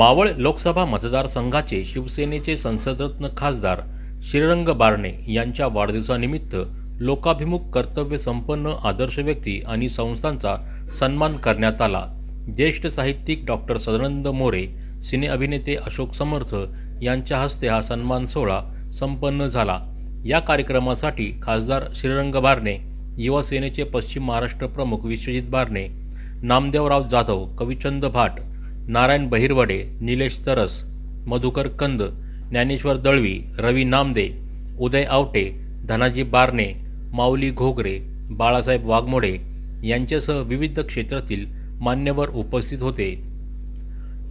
मावळ लोकसभा मतदारसंघाचे शिवसेनेचे संसदरत्न खासदार श्रीरंग बारणे यांच्या वाढदिवसानिमित्त लोकाभिमुख कर्तव्य संपन्न आदर्श व्यक्ती आणि संस्थांचा सन्मान करण्यात आला। ज्येष्ठ साहित्यिक डॉक्टर सदानंद मोरे, सिने अभिनेते अशोक समर्थ यांच्या हस्ते हा सन्मान सोहळा संपन्न झाला। या कार्यक्रमासाठी खासदार श्रीरंग बारणे, युवा सेनेचे पश्चिम महाराष्ट्र प्रमुख विश्वजित बारणे, नामदेवराव जाधव, कविचंद भाट, नारायण बहिरवडे, निलेश तरस, मधुकर कंद, ज्ञानेश्वर दळवी, रवी नामदे, उदय आवटे, धनाजी बारणे, माऊली घोगरे, बाळासाहेब वाघमोडे यांच्यासह विविध क्षेत्रातील मान्यवर उपस्थित होते।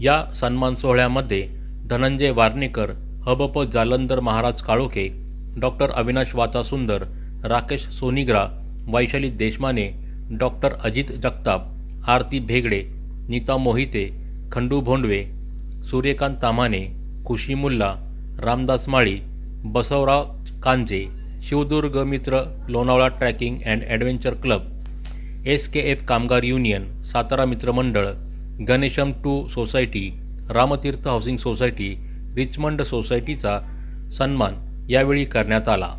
या सन्मान सोहळ्यामध्ये धनंजय वारणेकर, हबप Jalandhar Maharaj Kalokhe, doctor Avinash Vachasundar, Rakesh Sonigra, Vaishali Deshmane, doctor Ajit Jagtap, Aarti Bhegde, Neeta Mohite, Khandu Bhondve, Suryakant Tamane, Khushi Mulla, Ramdas Mali, Basavrao Kanje, Shivdurg Mitra Lonavala trekking and adventure club, SKF कामगार युनियन, सातारा मित्रमंडळ, Ganesham 2 society, Ramtirth housing society, Richmond सोसायटीचा सन्मान यावेळी करण्यात आला।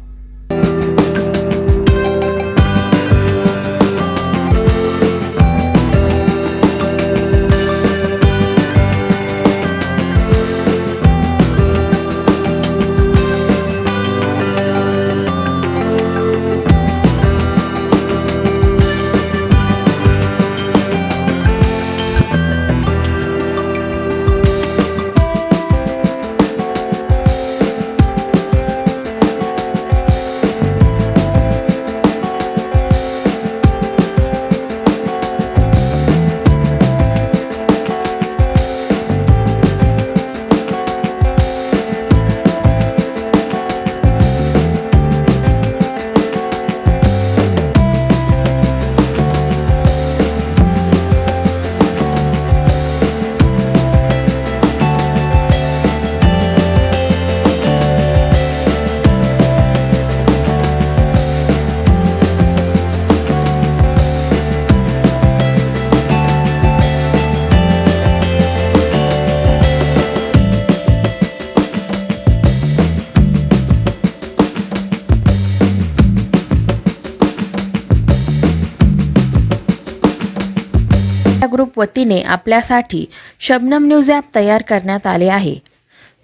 ग्रुप वतीने आपल्यासाठी शबनम न्यूज ॲप तयार करण्यात आले आहे।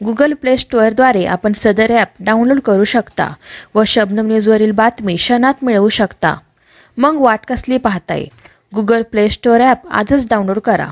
गुगल प्ले स्टोअरद्वारे आपण सदर ॲप डाउनलोड करू शकता व शबनम न्यूजवरील बातमी क्षणात मिळवू शकता। मग वाट कसली पाहताय? गुगल प्ले स्टोअर ॲप आजच डाउनलोड करा।